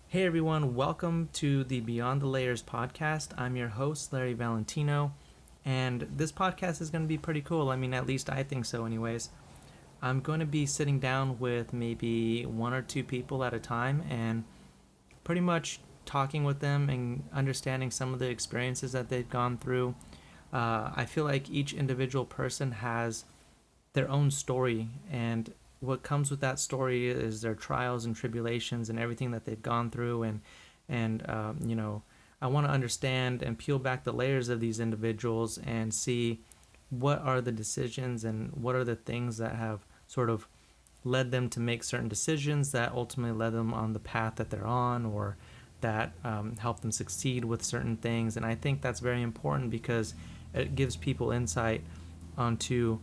Hey everyone, welcome to the Beyond the Layers podcast. I'm your host, Larry Valentino, and this podcast is going to be pretty cool. I mean, at least I think so, anyways. I'm going to be sitting down with maybe one or two people at a time and pretty much talking with them and understanding some of the experiences that they've gone through. I feel like each individual person has their own story, and what comes with that story is their trials and tribulations and everything that they've gone through. And I want to understand and peel back the layers of these individuals and see what are the decisions and what are the things that have sort of led them to make certain decisions that ultimately led them on the path that they're on, or that help them succeed with certain things. And I think that's very important because it gives people insight onto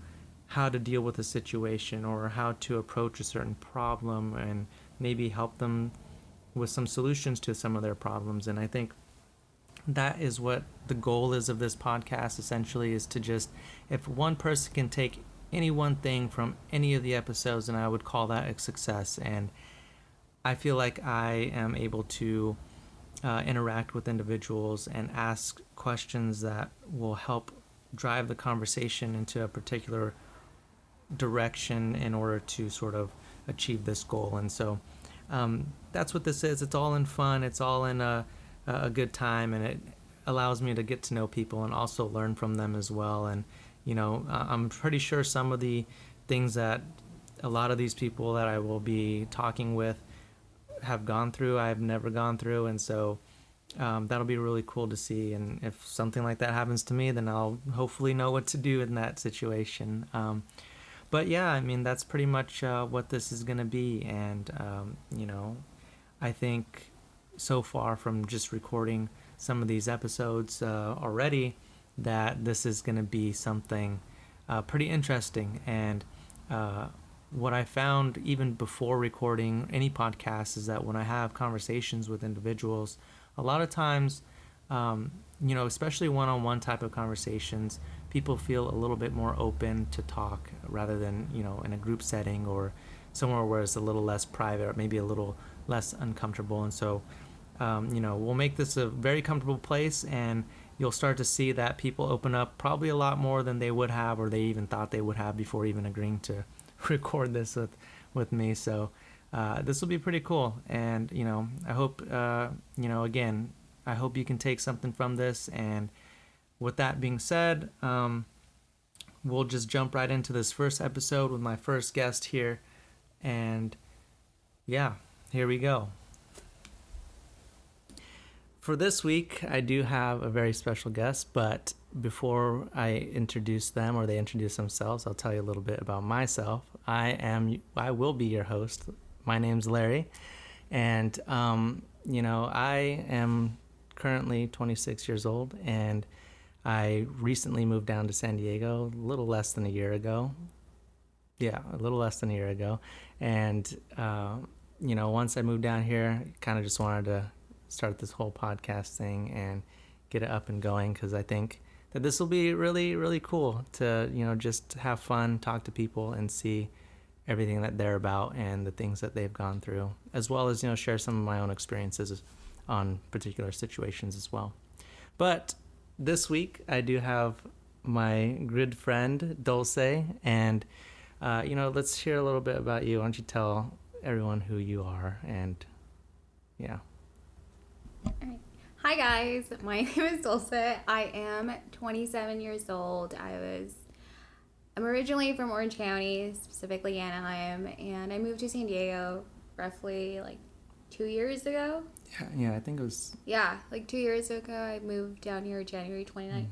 how to deal with a situation or how to approach a certain problem, and maybe help them with some solutions to some of their problems. And I think that is what the goal is of this podcast, essentially, is to just, if one person can take any one thing from any of the episodes, then I would call that a success. And I feel like I am able to interact with individuals and ask questions that will help drive the conversation into a particular direction in order to sort of achieve this goal. And so that's what this is. It's all in fun. It's all in a good time, and it allows me to get to know people and also learn from them as well. And I'm pretty sure some of the things that a lot of these people that I will be talking with have gone through, I've never gone through. And so that'll be really cool to see. And if something like that happens to me, then I'll hopefully know what to do in that situation. But yeah, I mean, that's pretty much what this is going to be. And, I think so far from just recording some of these episodes already, that this is going to be something pretty interesting. And what I found even before recording any podcast is that when I have conversations with individuals, a lot of times, especially one-on-one type of conversations, people feel a little bit more open to talk rather than, in a group setting or somewhere where it's a little less private or maybe a little less uncomfortable. And so, we'll make this a very comfortable place, and you'll start to see that people open up probably a lot more than they would have, or they even thought they would have before even agreeing to record this with me. So this will be pretty cool. And, I hope, again, I hope you can take something from this. And with that being said, we'll just jump right into this first episode with my first guest here. And yeah, here we go. For this week, I do have a very special guest, but before I introduce them or they introduce themselves, I'll tell you a little bit about myself. I will be your host. My name's Larry, and I am currently 26 years old, and I recently moved down to San Diego a little less than a year ago. Yeah, a little less than a year ago. And, once I moved down here, kind of just wanted to start this whole podcast thing and get it up and going, because I think that this will be really, really cool to, just have fun, talk to people, and see everything that they're about and the things that they've gone through, as well as, share some of my own experiences on particular situations as well. But this week, I do have my good friend, Dulce, and, let's hear a little bit about you. Why don't you tell everyone who you are? And, yeah. All right. Hi guys, my name is Dulce. I am 27 years old. I'm originally from Orange County, specifically Anaheim, and I moved to San Diego roughly 2 years ago. Yeah, I think it was... Yeah, 2 years ago. I moved down here January 29th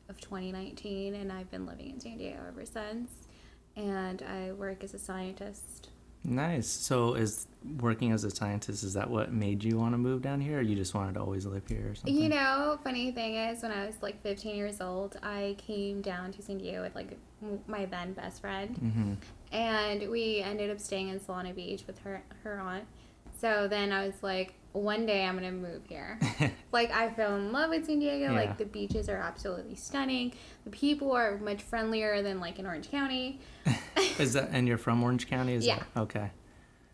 of 2019, and I've been living in San Diego ever since. And I work as a scientist. Nice. So is working as a scientist, is that what made you want to move down here, or you just wanted to always live here or something? Funny thing is, when I was 15 years old, I came down to San Diego with my then best friend. Mm-hmm. And we ended up staying in Solana Beach with her aunt. So then I was like, one day I'm going to move here. I fell in love with San Diego. Yeah. The beaches are absolutely stunning. The people are much friendlier than in Orange County. And you're from Orange County? Yeah. Okay.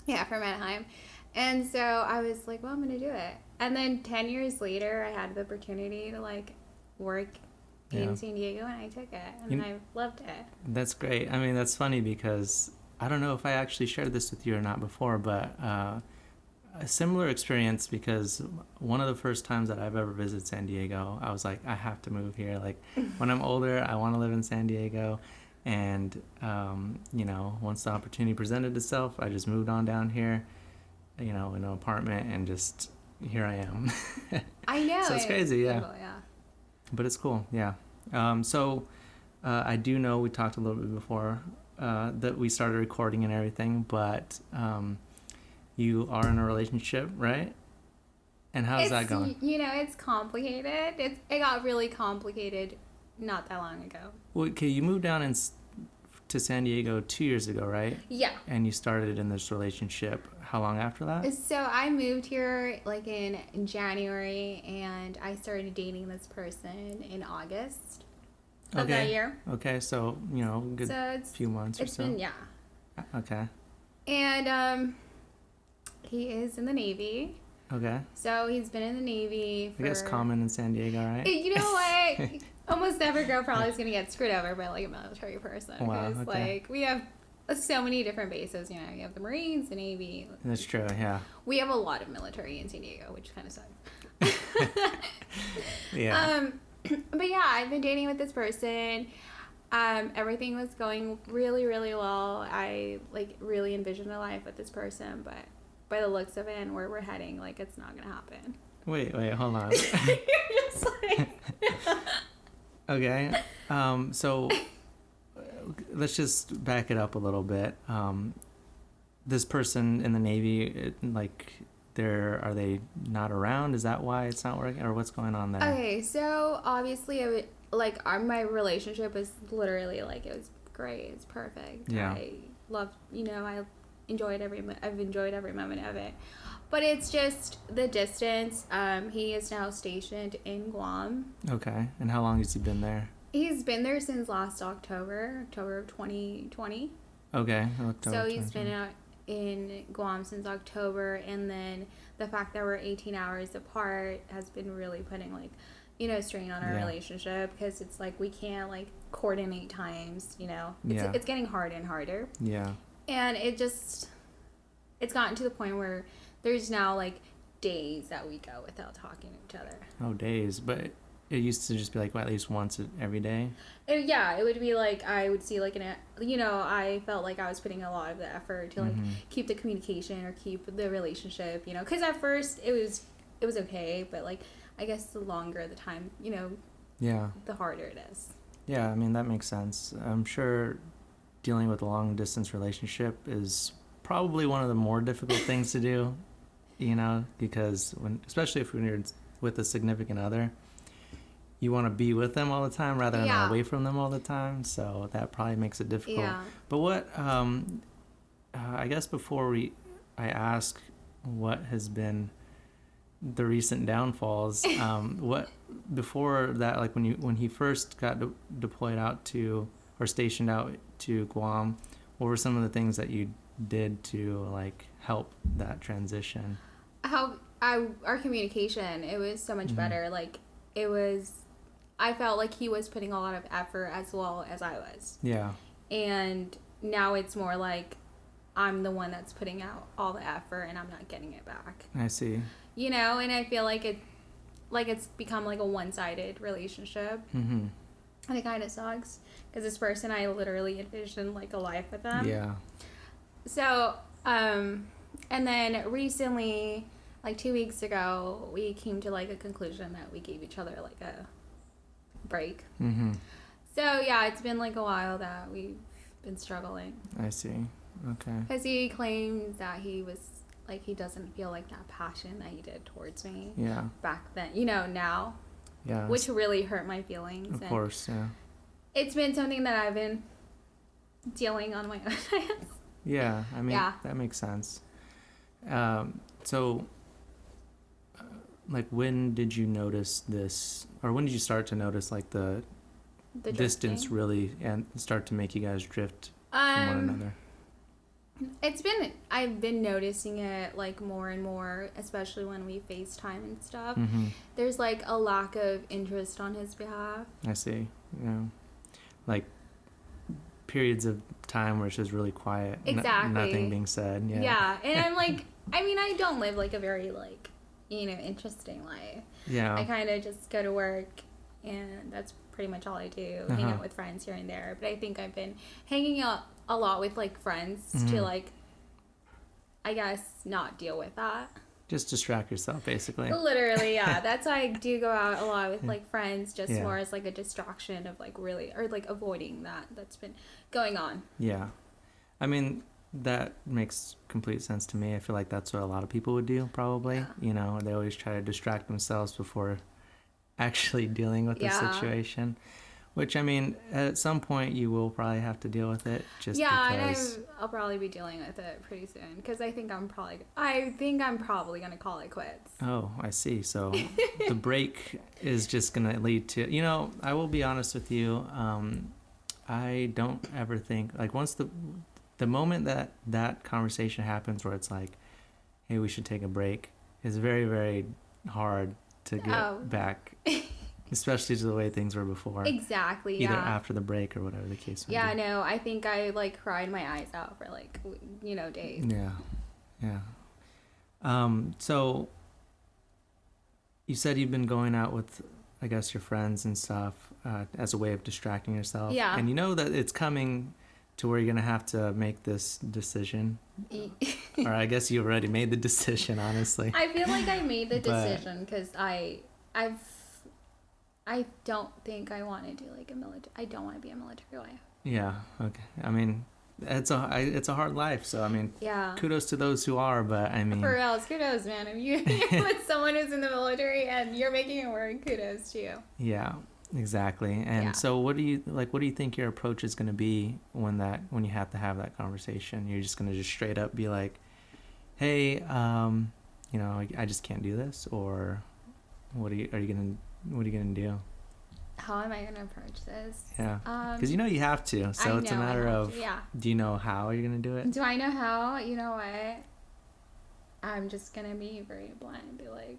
Yeah, from Anaheim. And so I was like, well, I'm going to do it. And then 10 years later, I had the opportunity to like work in San Diego, and I took it, and I loved it. That's great. I mean, that's funny because I don't know if I actually shared this with you or not before, but a similar experience, because one of the first times that I've ever visited San Diego, I was like, I have to move here. Like, when I'm older, I want to live in San Diego. And, once the opportunity presented itself, I just moved on down here, in an apartment, and just here I am. I know. So it's crazy, yeah. Cool, yeah. But it's cool, yeah. I do know we talked a little bit before that we started recording and everything, but you are in a relationship, right? And how's that going? It's complicated. It got really complicated not that long ago. Well, okay, you moved down to San Diego 2 years ago, right? Yeah. And you started in this relationship. How long after that? So I moved here like in January, and I started dating this person in August of that year. Okay, so good few months or so. It's been Okay. And he is in the Navy. Okay. So he's been in the Navy for... I guess common in San Diego, right? You know what? Almost every girl probably is going to get screwed over by like a military person. Wow, Because like we have so many different bases. You have the Marines, the Navy. That's true, yeah. We have a lot of military in San Diego, which kind of sucks. Yeah. But yeah, I've been dating with this person. Everything was going really, really well. I like really envisioned a life with this person, but by the looks of it and where we're heading, like it's not gonna happen. Wait, hold on. You're just like... Okay. So let's just back it up a little bit. This person in the Navy, are they not around? Is that why it's not working, or what's going on there? Okay, so obviously, my relationship was literally like it was great. It's perfect. Yeah. I loved, I've enjoyed every moment of it. But it's just the distance. He is now stationed in Guam. Okay, and how long has he been there? He's been there since last October of 2020. Okay, October. So he's been out in Guam since October, and then the fact that we're 18 hours apart has been really putting strain on our relationship, because it's like we can't coordinate times. It's getting harder and harder. Yeah. And it's gotten to the point where there's now days that we go without talking to each other. Oh, days. But it used to just be at least once every day. It would be I would see I felt like I was putting a lot of the effort to keep the communication or keep the relationship, because at first it was okay, but I guess the longer the time, the harder it is. Yeah, I mean, that makes sense. I'm sure dealing with a long distance relationship is probably one of the more difficult things to do, because especially when you're with a significant other, you want to be with them all the time rather than away from them all the time. So that probably makes it difficult. Yeah. But what, I guess before I ask what has been the recent downfalls, what, before that, when he first got deployed out to, or stationed out to Guam, what were some of the things that you did to help that transition? Our communication, it was so much better. I felt like he was putting a lot of effort as well as I was. Yeah. And now it's more I'm the one that's putting out all the effort and I'm not getting it back. I see. And I feel it's become a one-sided relationship. Mm-hmm. And it kind of sucks, because this person, I literally envisioned a life with them. Yeah. So, and then recently, 2 weeks ago, we came to a conclusion that we gave each other a break. Mm-hmm. So yeah, it's been a while that we've been struggling. I see. Okay. Because he claims that he was he doesn't feel that passion that he did towards me. Yeah. Back then, now. Yeah. Which really hurt my feelings. Of course, yeah. It's been something that I've been dealing on my own. Yeah, I mean, that makes sense. So, when did you notice this, or when did you start to notice the distance really and start to make you guys drift from one another? I've been noticing it like more and more, especially when we FaceTime and stuff. Mm-hmm. There's like a lack of interest on his behalf. I see. Yeah. Like periods of time where it's just really quiet. Exactly. Nothing being said. Yeah. Yeah. And I'm like, I mean, I don't live like a very like, interesting life. Yeah. I kind of just go to work and that's pretty much all I do. Hang Uh-huh. out with friends here and there. But I think I've been hanging out a lot with like friends Mm-hmm. to like, I guess, not deal with that. Just distract yourself, basically. Literally, yeah. That's why I do go out a lot with like friends, just Yeah. more as like a distraction of like really, or like avoiding that's been going on. Yeah. I mean, that makes complete sense to me. I feel like that's what a lot of people would do, probably. Yeah. You know, they always try to distract themselves before actually dealing with the Yeah. situation. Which, I mean, at some point you will probably have to deal with it. Just Yeah, because. and I'll probably be dealing with it pretty soon because I think I'm probably gonna call it quits. Oh, I see. So the break is just going to lead to, I will be honest with you. I don't ever think, like, once the moment that conversation happens where it's like, hey, we should take a break, is very, very hard to get back, especially to the way things were before. Exactly. Either Yeah. after the break or whatever the case may Yeah. be. No. I think I like cried my eyes out for like days. Yeah. Yeah. So you said you've been going out with, I guess, your friends and stuff as a way of distracting yourself. Yeah. And you know that it's coming to where you're going to have to make this decision. Or I guess you already made the decision, honestly. I feel like I made the But- decision because I don't think I want to do like a military. I don't want to be a military wife. Yeah. Okay. I mean, it's a hard life. So, I mean, Yeah. kudos to those who are. But, I mean, For real, it's kudos, man. If you're with someone who's in the military and you're making it work, kudos to you. yeah, exactly. And Yeah. so what do you think your approach is going to be when you have to have that conversation? You're just going to just straight up be like, hey, I just can't do this, or what are you going to do? How am I going to approach this? Yeah. Because you have to. So it's a matter of, yeah. do you know how you're going to do it? Do I know how? You know what? I'm just going to be very blunt and be like,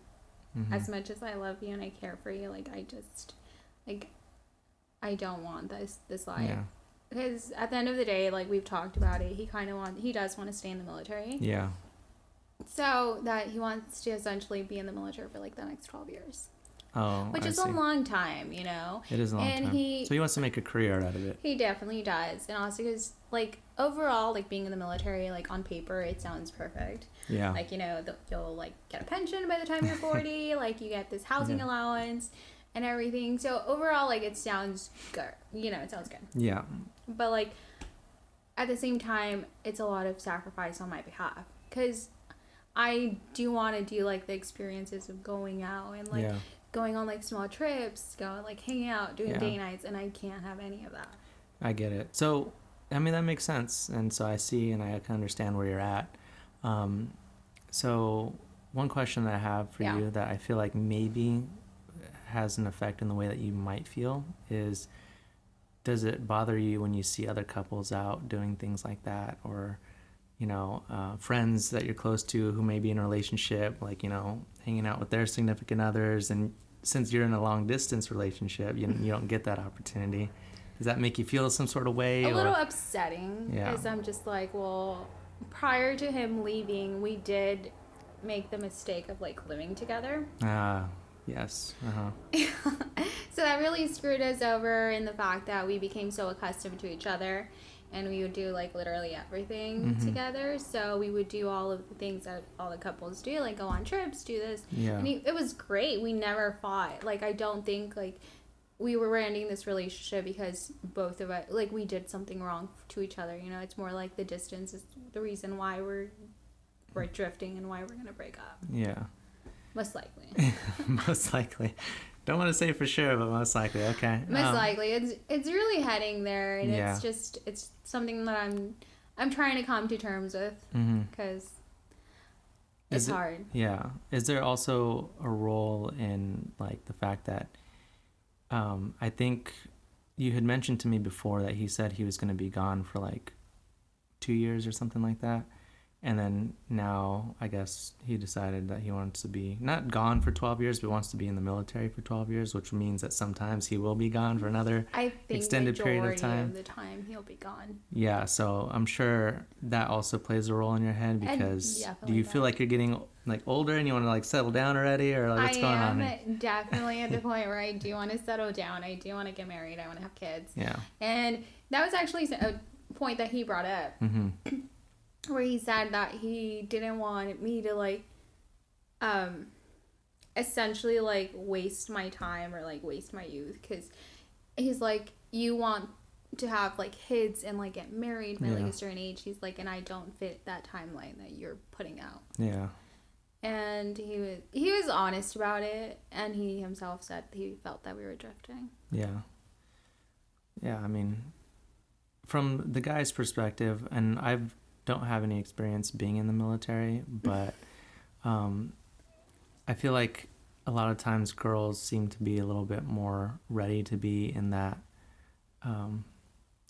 Mhm. as much as I love you and I care for you, like, I don't want this life. Yeah. Because at the end of the day, like, we've talked about it, he does want to stay in the military. Yeah. So that he wants to essentially be in the military for, like, the next 12 years. Oh, Which I is see. a long time, you know? It is a long and time. So he wants to make a career out of it. He definitely does. And also because, like, overall, like, being in the military, like, on paper, it sounds perfect. Yeah. Like, you'll, like, get a pension by the time you're 40. Like, you get this housing Yeah. allowance and everything. So, overall, like, it sounds good. It sounds good. Yeah. But, like, at the same time, it's a lot of sacrifice on my behalf. Because I do want to do, like, the experiences of going out and, like, Yeah. going on, like, small trips, going, like, hanging out, doing Yeah. day nights, and I can't have any of that. I get it. So, I mean, that makes sense. And so I see and I can understand where you're at. So one question that I have for Yeah. you that I feel like maybe has an effect in the way that you might feel is, does it bother you when you see other couples out doing things like that? Or, friends that you're close to who may be in a relationship, like, hanging out with their significant others. And since you're in a long distance relationship, you don't get that opportunity. Does that make you feel some sort of way? A little upsetting. Yeah. Because I'm just like, well, prior to him leaving, we did make the mistake of, like, living together. Yes. Uh-huh. So that really screwed us over in the fact that we became so accustomed to each other. And we would do, like, literally everything Mhm. together. So we would do all of the things that all the couples do, like go on trips, do this. Yeah. And it was great. We never fought. Like, I don't think, like, we were ending this relationship because both of us, like, we did something wrong to each other. It's more like the distance is the reason why we're drifting and why we're going to break up. Yeah. Most likely. Most likely. Don't want to say for sure, but most likely. Okay. Most likely. It's really heading there, and Yeah. it's something that I'm trying to come to terms with Mhm. because Is it's it- hard. Yeah. Is there also a role in, like, the fact that I think you had mentioned to me before that he said he was going to be gone for, like, 2 years or something like that. And then now, I guess he decided that he wants to be not gone for 12 years, but wants to be in the military for 12 years, which means that sometimes he will be gone for another I think extended period of time. Of the time he'll be gone. Yeah, so I'm sure that also plays a role in your head, because do you feel like you're getting like older and you want to like settle down already, or like what's going on? I am definitely at the point where I do want to settle down. I do want to get married. I want to have kids. Yeah. And that was actually a point that he brought up. Mm-hmm. Where he said that he didn't want me to like essentially like waste my time or like waste my youth, because he's like, you want to have like kids and like get married by like a certain age. He's like, and I don't fit that timeline that you're putting out. Yeah. And he was honest about it, and he himself said he felt that we were drifting. Yeah, I mean, from the guy's perspective, and I don't have any experience being in the military, but I feel like a lot of times girls seem to be a little bit more ready to be in that.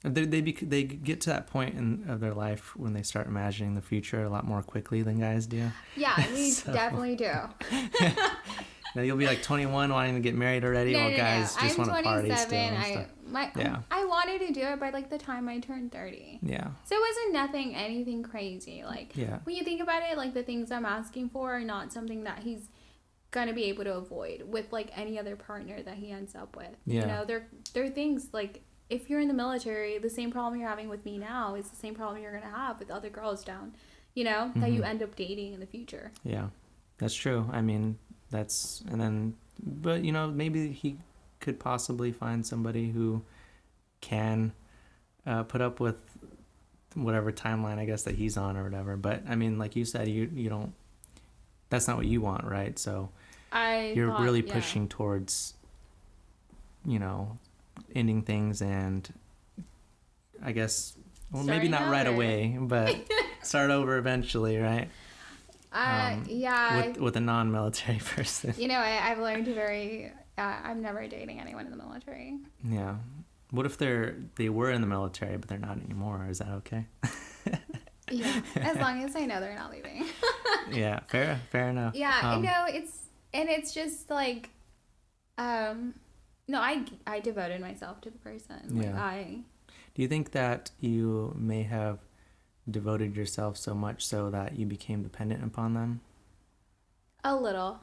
They get to that point of their life when they start imagining the future a lot more quickly than guys do. Yeah, we definitely do. Now you'll be like 21 wanting to get married already, while guys just want to party still and stuff. I wanted to do it by like the time I turned 30. Yeah. So it wasn't anything crazy. Like when you think about it, like the things I'm asking for are not something that he's gonna be able to avoid with like any other partner that he ends up with. Yeah. You know, they're things like, if you're in the military, the same problem you're having with me now is the same problem you're gonna have with other girls down, you know, that you end up dating in the future. Yeah, that's true. I mean, but you know, maybe he could possibly find somebody who can put up with whatever timeline, I guess, that he's on or whatever. But I mean, like you said, you don't, that's not what you want, right? So you're really pushing towards, you know, ending things, and I guess, well, maybe not right away, but start over eventually, right? With a non-military person. You know, I've learned I'm never dating anyone in the military. Yeah. What if they were in the military, but they're not anymore? Is that okay? Yeah, as long as I know they're not leaving. Yeah, fair enough. Yeah, no, it's just like, no, I devoted myself to the person. Yeah. Do you think that you may have devoted yourself so much so that you became dependent upon them? A little.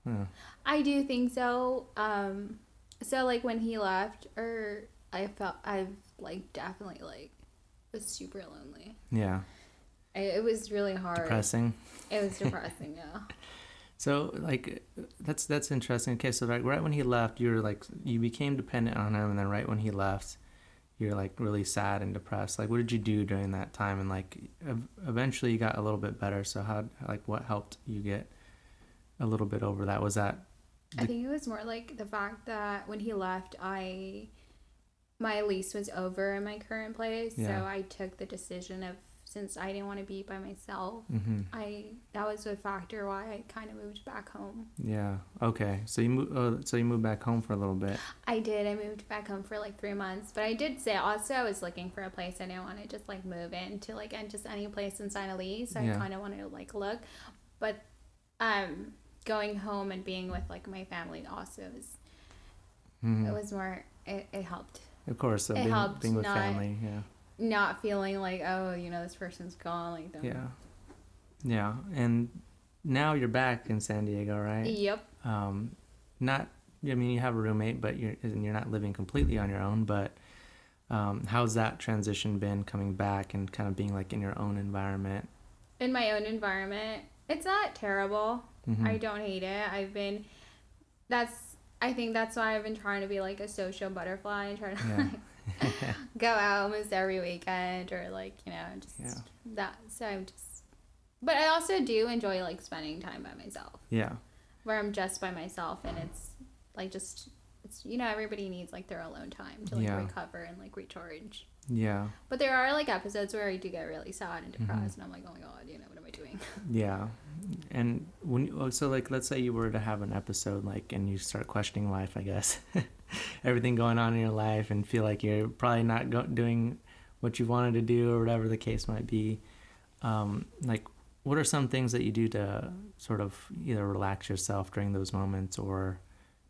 Yeah. I do think so. So like when he left, or I've like definitely like was super lonely. Yeah. It was really hard. Depressing. It was depressing, yeah. So like that's interesting. Okay, so like right when he left, you became dependent on him, and then right when he left, you're like really sad and depressed. Like, what did you do during that time? And like eventually you got a little bit better. So what helped you get a little bit over that? Was that I think it was more like the fact that when he left, my lease was over in my current place. Yeah. So I took the decision of, since I didn't want to be by myself, mm-hmm. that was a factor why I kind of moved back home. Yeah. Okay. So you moved back home for a little bit. I did. I moved back home for like 3 months, but I did say also I was looking for a place. I didn't want to just like move into like just any place and sign a lease. So I kind of wanted to like look, but going home and being with like my family also is it was more it helped. Of course, so being with family, yeah. Not feeling like, oh, you know, this person's gone, like them. Yeah. And now you're back in San Diego, right? Yep. You have a roommate, but you're not living completely on your own. But how's that transition been, coming back and kind of being like in your own environment? In my own environment, it's not terrible. Mm-hmm. I don't hate it. I think that's why I've been trying to be like a social butterfly and trying to go out almost every weekend, or like, you know, just that. So but I also do enjoy like spending time by myself. Yeah. Where I'm just by myself, and it's like it's, you know, everybody needs like their alone time to like recover and like recharge. Yeah. But there are like episodes where I do get really sad and depressed, and I'm like, oh my god, you know, what am I doing? Yeah. And so like, let's say you were to have an episode like, and you start questioning life, I guess, everything going on in your life, and feel like you're probably not doing what you wanted to do or whatever the case might be. Like, what are some things that you do to sort of either relax yourself during those moments or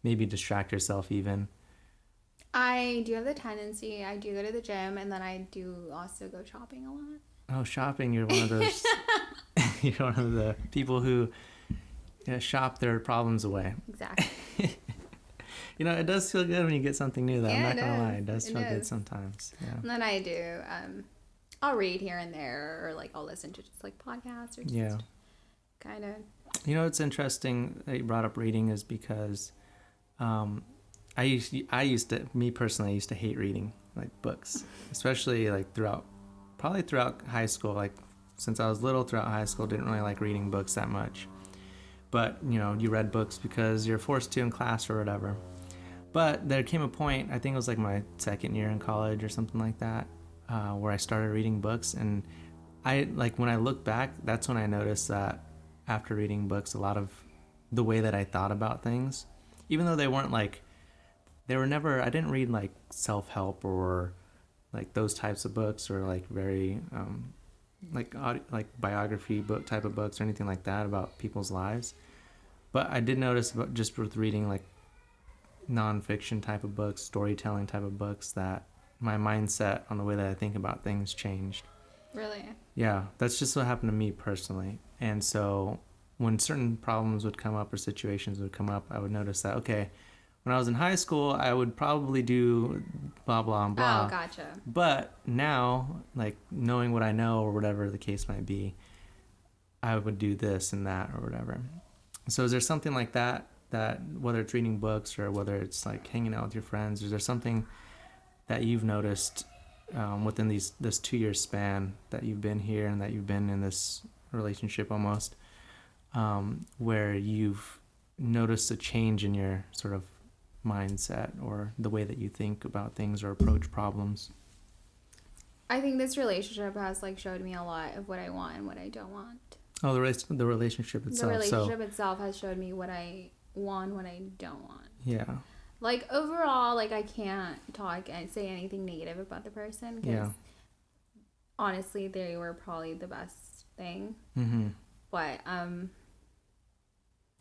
maybe distract yourself even? I do have the tendency, I do go to the gym, and then I do also go shopping a lot. Oh, shopping, you're one of those, you're one of the people who shop their problems away. Exactly. It does feel good when you get something new, though. Yeah, I'm not it going to lie. is. It does It feel good is. sometimes. Yeah. And then I do, I'll read here and there, or like I'll listen to just like podcasts or just kind of. It's interesting that you brought up reading is because I used to, me personally, I used to hate reading, like books, especially like throughout high school. Like since I was little throughout high school, didn't really like reading books that much. But, you read books because you're forced to in class or whatever. But there came a point, I think it was like my second year in college or something like that, where I started reading books. And when I look back, that's when I noticed that after reading books, a lot of the way that I thought about things, even though they weren't like, I didn't read like self-help or like those types of books or like very, like biography book type of books or anything like that about people's lives. But I did notice just with reading like nonfiction type of books, storytelling type of books, that my mindset on the way that I think about things changed. Really? Yeah, that's just what happened to me personally. And so when certain problems would come up or situations would come up, I would notice that, okay, when I was in high school, I would probably do blah, blah, and blah. Oh, gotcha. But now, like knowing what I know or whatever the case might be, I would do this and that or whatever. So is there something like that whether it's reading books or whether it's like hanging out with your friends, is there something that you've noticed within this 2-year span that you've been here and that you've been in this relationship almost, where you've noticed a change in your sort of mindset or the way that you think about things or approach problems? I think this relationship has like showed me a lot of what I want and what I don't want. Oh, the relationship itself. The relationship itself has showed me what I want, what I don't want. Yeah. Like overall, like I can't talk and say anything negative about the person because honestly, they were probably the best thing. Mm-hmm. But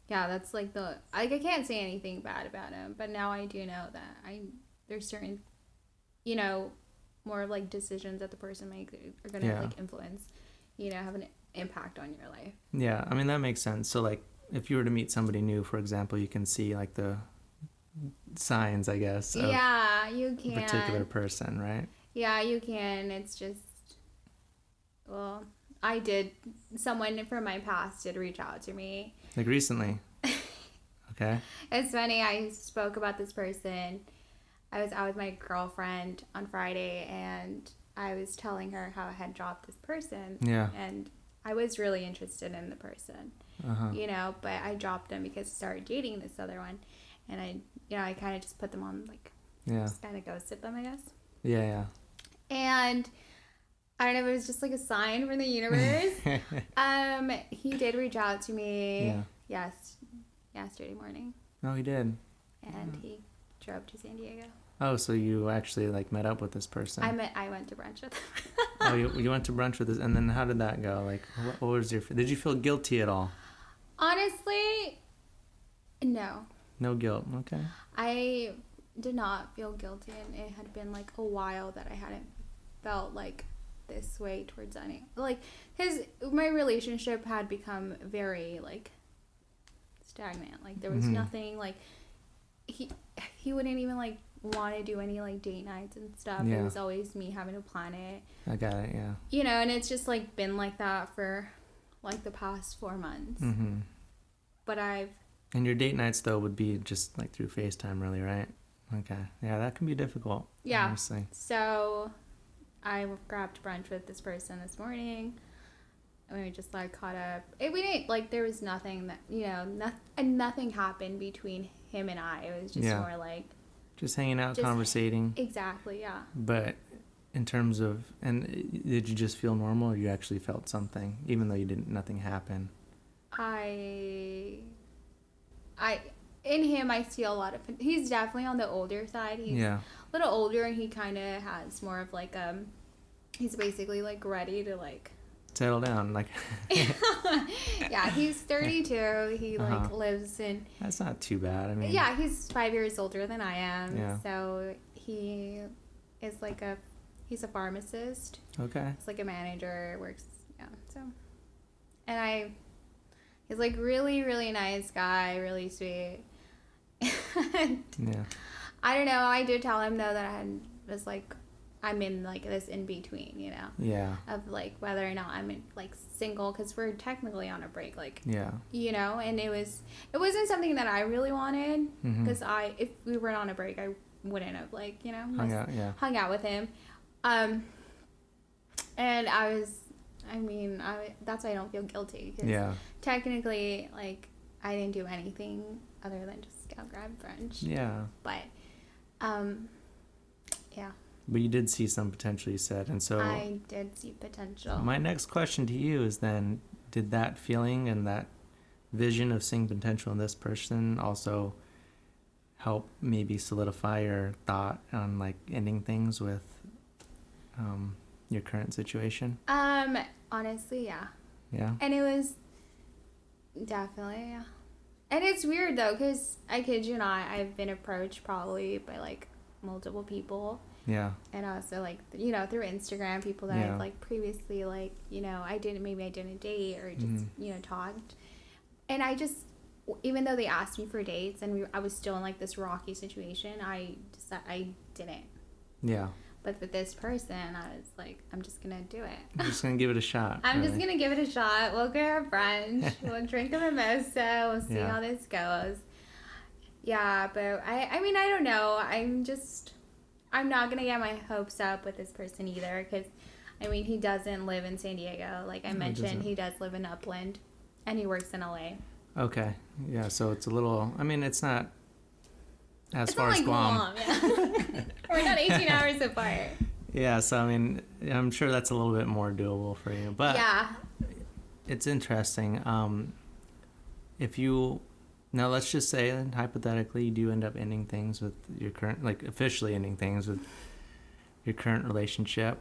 yeah, that's like I can't say anything bad about him. But now I do know that there's certain, more of like decisions that the person makes are gonna like influence, have an impact on your life. Yeah, I mean that makes sense. So like if you were to meet somebody new, for example, you can see like the signs, I guess, of you can. a particular person, right? Yeah, you can. It's just, well, someone from my past did reach out to me. Like recently? Okay. It's funny, I spoke about this person. I was out with my girlfriend on Friday, and I was telling her how I had dropped this person. Yeah. And I was really interested in the person, but I dropped them because I started dating this other one. And I kind of just put them on, like, just kind of ghosted them, I guess. Yeah. And I don't know if it was just like a sign from the universe. He did reach out to me yesterday morning. Oh, he did? And he drove to San Diego. Oh, so you actually like met up with this person? I went to brunch with him. Oh, you went to brunch with this, and then how did that go? Like, what was did you feel guilty at all? Honestly, no. No guilt, okay. I did not feel guilty, and it had been like a while that I hadn't felt like this way towards any, like, my relationship had become very like stagnant. Like there was nothing, like he wouldn't even like want to do any like date nights and stuff. It was always me having to plan it. I got it. Yeah. And it's just like been like that for like the past 4 months. But And your date nights though would be just like through FaceTime, really, right? Okay. Yeah, that can be difficult. Yeah. Honestly. So I grabbed brunch with this person this morning, and we just like caught up. We didn't like, there was nothing that nothing happened between him and I. It was just more like just hanging out, conversating. Exactly. Yeah. But in terms of, and did you just feel normal, or you actually felt something, even though nothing happened? In him, I see a lot of, he's definitely on the older side. He's a little older, and he kind of has more of like, he's basically like ready to like settle down, like. yeah, he's 32. He like lives in. That's not too bad. I mean. Yeah, he's 5 years older than I am. Yeah. So he is like he's a pharmacist. Okay. He's like a manager. Works. Yeah. So, and he's like really really nice guy, really sweet. Yeah. I don't know. I did tell him though that was like. I'm in like this in between, you know. Yeah. Of like whether or not I'm like single, because we're technically on a break, like. Yeah. You know, and it wasn't something that I really wanted, because if we weren't on a break, I wouldn't have like, you know, hung out with him, and that's why I don't feel guilty, because technically like I didn't do anything other than just grab French. Yeah. But, yeah. But you did see some potential, you said, and so... I did see potential. My next question to you is then, did that feeling and that vision of seeing potential in this person also help maybe solidify your thought on, like, ending things with your current situation? Honestly, yeah. Yeah? And it was definitely, yeah. And it's weird, though, because I kid you not, I've been approached probably by, like, multiple people. Yeah. And also, like, you know, through Instagram, people that I've, like, previously, like, you know, I didn't date or just, you know, talked. And I just, even though they asked me for dates and I was still in, like, this rocky situation, I didn't. Yeah. But with this person, I was like, I'm just going to do it. I'm just going to give it a shot. I'm just going to give it a shot. We'll go brunch. We'll drink a mimosa. We'll see how this goes. Yeah, but I mean, I don't know. I'm not going to get my hopes up with this person either, because, I mean, he doesn't live in San Diego. Like I mentioned, he does live in Upland, and he works in LA. Okay. Yeah, so it's a little, I mean, it's not as it's far not as like Guam. Yeah. We're not 18 hours apart. Yeah, so, I mean, I'm sure that's a little bit more doable for you. But yeah. It's interesting. Now, let's just say, hypothetically, you do end up ending things with your current, like, officially ending things with your current relationship.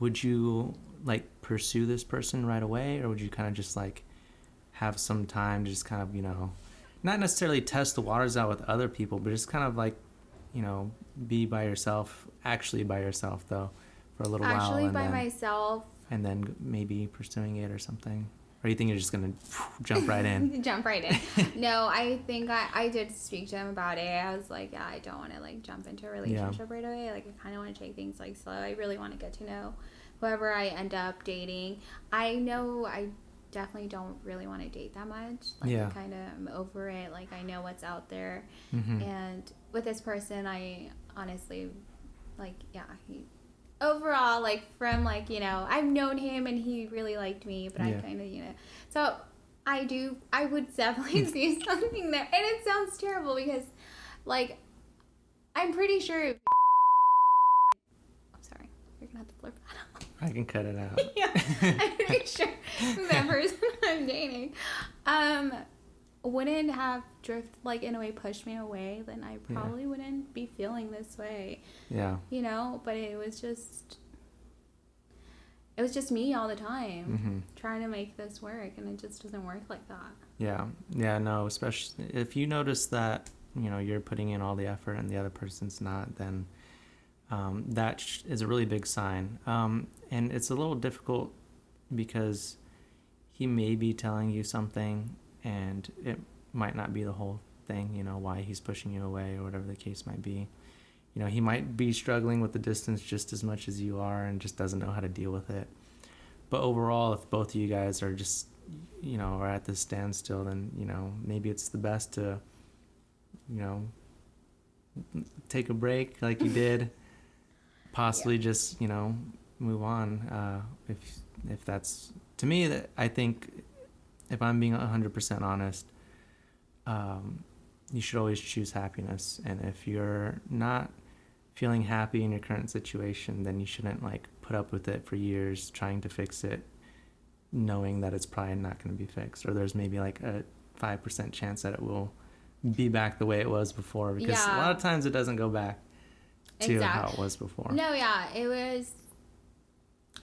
Would you, like, pursue this person right away, or would you kind of just, like, have some time to just kind of, you know, not necessarily test the waters out with other people, but just kind of, like, you know, be by yourself, actually by yourself, though, for a little while? Actually by myself. And then maybe pursuing it or something? Or do you think you're just going to jump right in? Jump right in. No, I think I did speak to him about it. I was like, yeah, I don't want to, like, jump into a relationship right away. Like, I kind of want to take things, like, slow. I really want to get to know whoever I end up dating. I know I definitely don't really want to date that much. Like, I kind of am over it. Like, I know what's out there. And with this person, I honestly, like, overall, like, from, like, you know, I've known him and he really liked me, but I kind of, you know, so I would definitely see something there. And it sounds terrible because, like, I'm pretty sure. I'm sorry, you're gonna have to blur that out. I can cut it out. Yeah, I'm pretty sure that person I'm dating wouldn't have in a way pushed me away, then I probably wouldn't be feeling this way. Yeah. You know, but it was just me all the time trying to make this work, and it just doesn't work like that. Yeah, no, especially if you notice that, you know, you're putting in all the effort and the other person's not, then that is a really big sign. And it's a little difficult because he may be telling you something and it might not be the whole thing, you know, why he's pushing you away or whatever the case might be. You know, he might be struggling with the distance just as much as you are and just doesn't know how to deal with it. But overall, if both of you guys are just, you know, are at this standstill, then, you know, maybe it's the best to, you know, take a break like you did, possibly just, you know, move on. If that's, to me, that I think, if I'm being 100% honest, you should always choose happiness. And if you're not feeling happy in your current situation, then you shouldn't, like, put up with it for years trying to fix it, knowing that it's probably not going to be fixed, or there's maybe like a 5% chance that it will be back the way it was before, because a lot of times it doesn't go back to how it was before. No, yeah, it was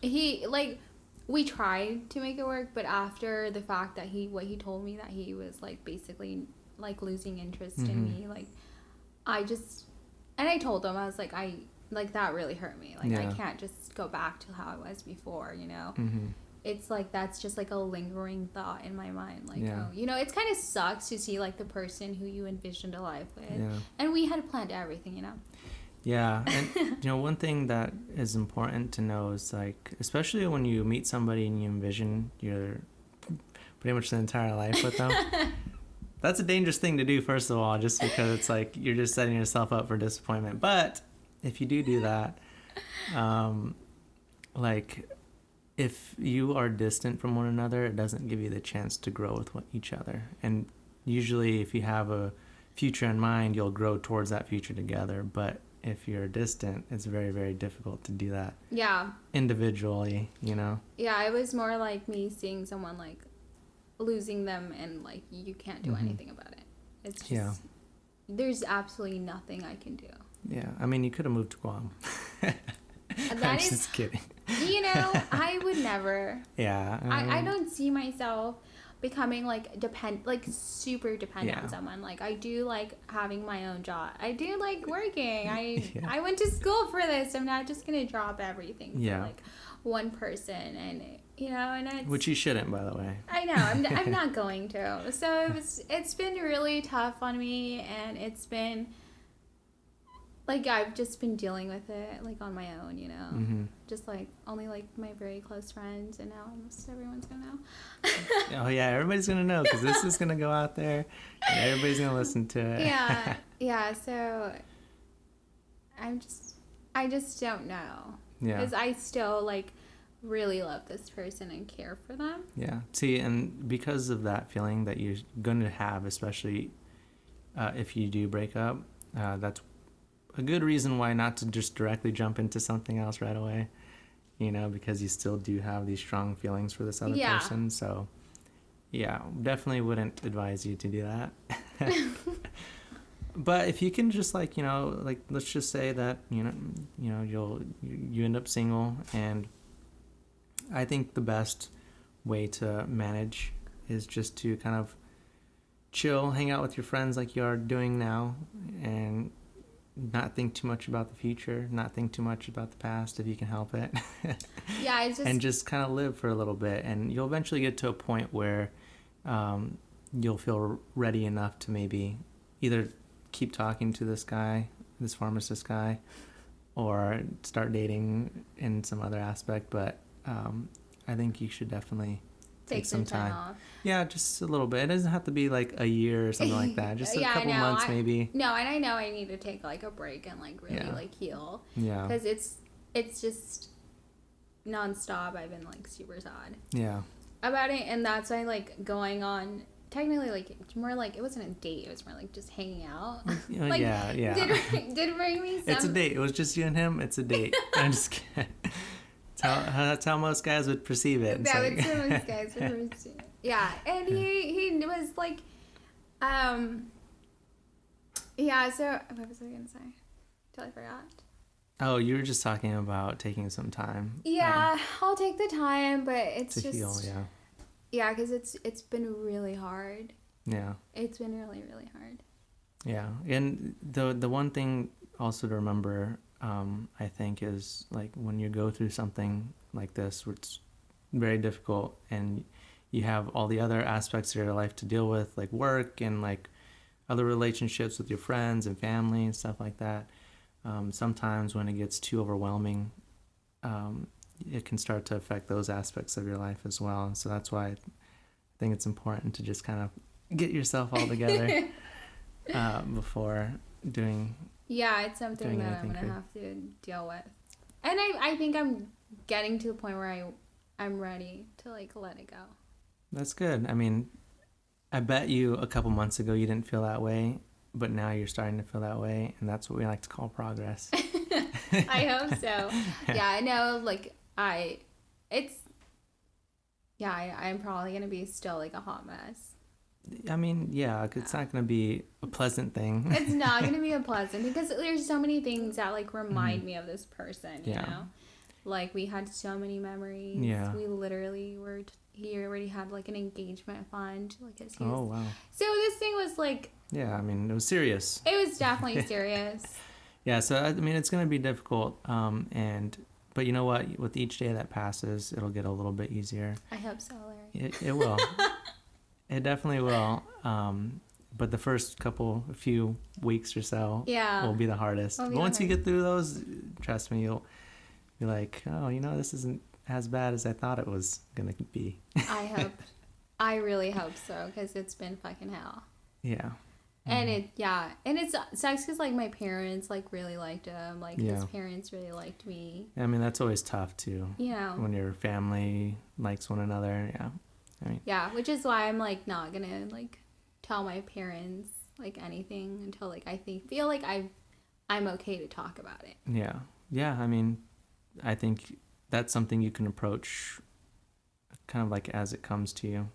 he like we tried to make it work, but after the fact that what he told me that he was like basically like losing interest in me, like I just, and I told him, I was like, I like that really hurt me. Like I can't just go back to how I was before, you know. It's like that's just like a lingering thought in my mind, like oh, you know, it's kind of sucks to see like the person who you envisioned a life with, and we had planned everything, you know. Yeah, and you know, one thing that is important to know is like, especially when you meet somebody and you envision your pretty much the entire life with them, that's a dangerous thing to do, first of all, just because it's like you're just setting yourself up for disappointment. But if you do that, like if you are distant from one another, it doesn't give you the chance to grow with each other. And usually if you have a future in mind, you'll grow towards that future together. But if you're distant, it's very, very difficult to do that. Yeah. Individually, you know? Yeah, it was more like me seeing someone like losing them and like you can't do anything about it. It's just, there's absolutely nothing I can do. Yeah, I mean, you could have moved to Guam. I'm just kidding. You know, I would never. Yeah. I don't see myself becoming like super dependent on someone. Like I do like having my own job. I do like working. I went to school for this. I'm not just gonna drop everything for like one person, and you know, and it's, which you shouldn't, by the way. I know. I'm not going to. So it's been really tough on me, and it's been like I've just been dealing with it like on my own, you know. Just like only like my very close friends, and now almost everyone's gonna know. Oh yeah, everybody's gonna know because this is gonna go out there, and everybody's gonna listen to it. Yeah. So I just don't know. Yeah. Because I still like really love this person and care for them. Yeah. See, and because of that feeling that you're gonna have, especially if you do break up, that's a good reason why not to just directly jump into something else right away, you know, because you still do have these strong feelings for this other person. So yeah, definitely wouldn't advise you to do that. But if you can just like, you know, like let's just say that, you know, you end up single, and I think the best way to manage is just to kind of chill, hang out with your friends like you are doing now, and not think too much about the future, not think too much about the past if you can help it. Yeah, it's just... and just kind of live for a little bit, and you'll eventually get to a point where you'll feel ready enough to maybe either keep talking to this pharmacist guy, or start dating in some other aspect. But I think you should definitely take some time off. Yeah, just a little bit. It doesn't have to be like a year or something like that. Just a couple months maybe. No, and I know I need to take like a break and like really like heal. Yeah. Because it's just nonstop. I've been like super sad. Yeah. About it, and that's why like going on. Technically, like it's more like it wasn't a date. It was more like just hanging out. Like, yeah. Did bring me some. It's a date. It was just you and him. It's a date. I'm just kidding. That's how most guys would perceive it. That's how most guys would perceive it. Yeah, and he was like, yeah. So what was I gonna say? Totally forgot. Oh, you were just talking about taking some time. Yeah, I'll take the time, but it's to just heal. Yeah. Yeah, because it's been really hard. Yeah. It's been really, really hard. Yeah, and the one thing also to remember, I think, is like when you go through something like this, where it's very difficult, and you have all the other aspects of your life to deal with, like work and like other relationships with your friends and family and stuff like that. Sometimes when it gets too overwhelming, it can start to affect those aspects of your life as well. And so that's why I think it's important to just kind of get yourself all together before doing. Yeah, it's something that I'm gonna have to deal with, and I think I'm getting to the point where I'm ready to like let it go. That's good. I mean, I bet you a couple months ago you didn't feel that way, but now you're starting to feel that way, and that's what we like to call progress. I hope so. Yeah, I know. Like I'm probably gonna be still like a hot mess. I mean, yeah, it's not going to be a pleasant thing. It's not going to be a pleasant, because there's so many things that like remind me of this person, you know? Like, we had so many memories. Yeah. We literally he already had, like, an engagement fund. Like, Oh, wow. So this thing was, like... Yeah, I mean, it was serious. It was definitely serious. Yeah, so, I mean, it's going to be difficult. But you know what? With each day that passes, it'll get a little bit easier. I hope so, Larry. It will. It definitely will. But the first few weeks or so will be the hardest. But once you get through those, trust me, you'll be like, oh, this isn't as bad as I thought it was going to be. I really hope so, because it's been fucking hell. Yeah. And it sucks because, like, my parents, like, really liked him. Like, his parents really liked me. I mean, that's always tough, too. When your family likes one another, yeah. I mean, which is why I'm, like, not gonna, like, tell my parents, like, anything until, like, feel like I'm okay to talk about it. Yeah, I mean, I think that's something you can approach kind of, like, as it comes to you,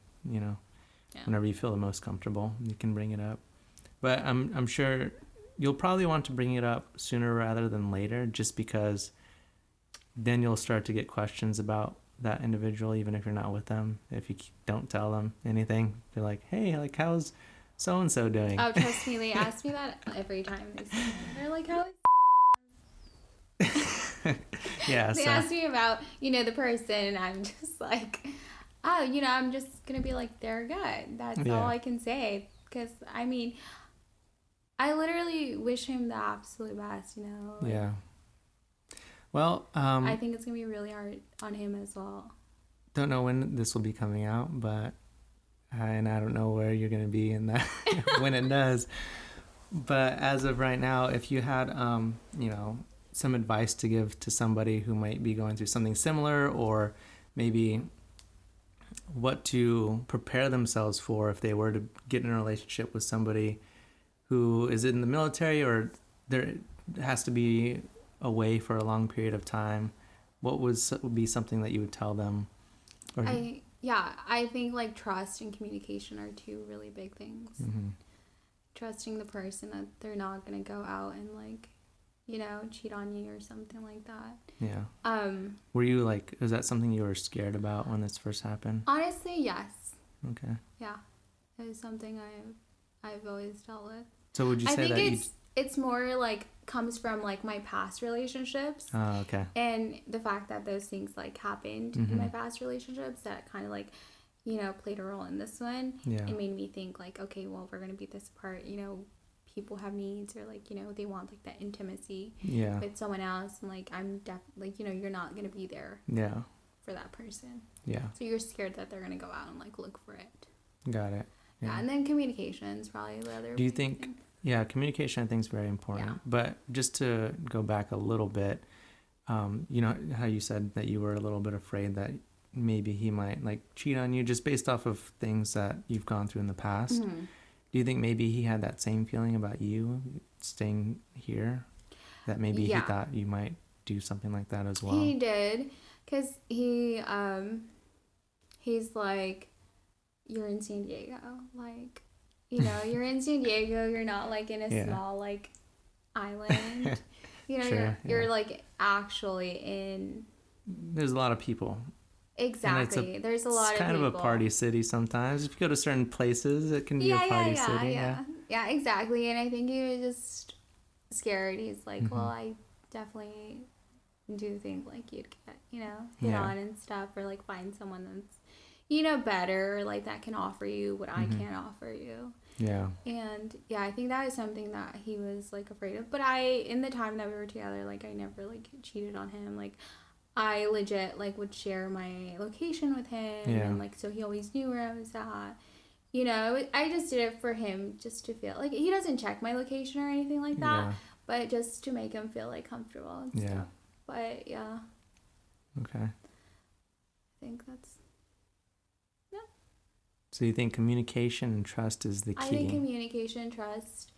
Whenever you feel the most comfortable, you can bring it up. But I'm sure you'll probably want to bring it up sooner rather than later, just because then you'll start to get questions about that individual, even if you're not with them. If you don't tell them anything, they're like, hey, like, how's so-and-so doing? Oh, trust me, they ask me that every time they see me. They're like, how is Yeah, they ask me about, the person, and I'm just like, oh, I'm just going to be like, they're good. That's all I can say. Because, I mean, I literally wish him the absolute best, Like, yeah. Well, I think it's going to be really hard on him as well. Don't know when this will be coming out, but I don't know where you're going to be in that when it does. But as of right now, if you had, some advice to give to somebody who might be going through something similar, or maybe what to prepare themselves for if they were to get in a relationship with somebody who is in the military, or there has to be away for a long period of time, what would be something that you would tell them? I think, like, trust and communication are two really big things. Mm-hmm. Trusting the person that they're not going to go out and, like, cheat on you or something like that. Yeah. Were you, like, is that something you were scared about when this first happened? Honestly, yes. Okay. Yeah. It was something I've always dealt with. So would you say that it's more, like, comes from, like, my past relationships. Oh, okay. And the fact that those things, like, happened in my past relationships that kind of, like, played a role in this one. Yeah. It made me think, like, okay, well, we're going to be this apart, people have needs, or, like, they want, like, that intimacy with someone else, and, like, I'm like, you're not going to be there for that person. Yeah. So you're scared that they're going to go out and, like, look for it. Got it. Yeah, and then communication is probably the other. Do you think thing. Yeah, communication I think is very important. Yeah. But just to go back a little bit, you know how you said that you were a little bit afraid that maybe he might, like, cheat on you just based off of things that you've gone through in the past. Mm-hmm. Do you think maybe he had that same feeling about you staying here? That maybe he thought you might do something like that as well? He did, because he's like, you're in San Diego. Like, you're in San Diego. You're not, like, in a small, like, island. You're like, actually in... There's a lot of people. Exactly. There's a lot of people. It's kind of a party city sometimes. If you go to certain places, it can be a party city. Yeah, exactly. And I think he was just scared. He's like, well, I definitely do think, like, you'd get on and stuff, or, like, find someone that's, better, or, like, that can offer you what I can't offer you. Yeah. And, I think that is something that he was, like, afraid of. But in the time that we were together, like, I never, like, cheated on him. Like, I legit, like, would share my location with him, and, like, so he always knew where I was at. I just did it for him, just to feel, like, he doesn't check my location or anything like that, but just to make him feel, like, comfortable and stuff. But, yeah. Okay. I think that's... So you think communication and trust is the key? I think communication, trust,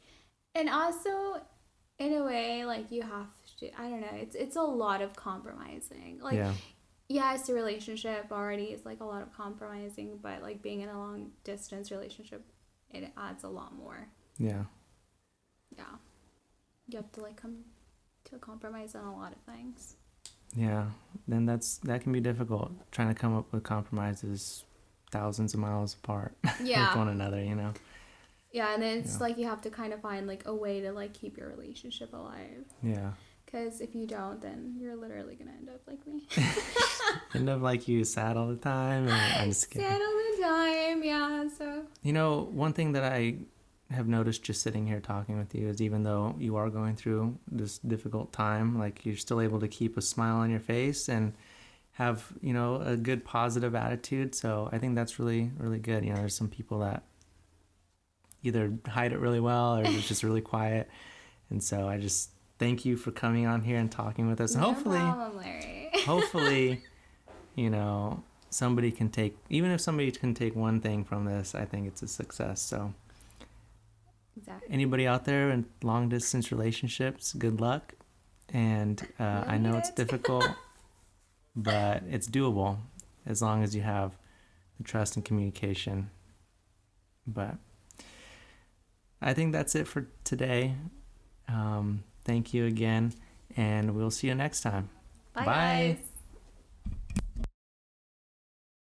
and also, in a way, like, you have to, I don't know, it's a lot of compromising. Like, yes, a relationship already is, like, a lot of compromising, but, like, being in a long distance relationship, it adds a lot more. Yeah. Yeah. You have to, like, come to a compromise on a lot of things. Yeah, then that can be difficult, trying to come up with compromises thousands of miles apart with Yeah. one another, you know? Yeah, and then it's Yeah. like you have to kind of find like a way to like keep your relationship alive. Yeah. Because if you don't, then you're literally gonna end up like me. End up like you, sad all the time. I'm just kidding. Sad all the time, yeah. So You know, one thing that I have noticed just sitting here talking with you is even though you are going through this difficult time, like you're still able to keep a smile on your face and have, you know, a good positive attitude. So I think that's really, really good. You know, there's some people that either hide it really well or it's just really quiet. And so I just thank you for coming on here and talking with us. And no problem, Larry. hopefully, you know, somebody can take, even if somebody can take one thing from this, I think it's a success. So Exactly. anybody out there in long distance relationships, good luck. And I know it's difficult, but it's doable as long as you have the trust and communication. But I think that's it for today. Thank you again, and we'll see you next time. Bye. Bye. Guys.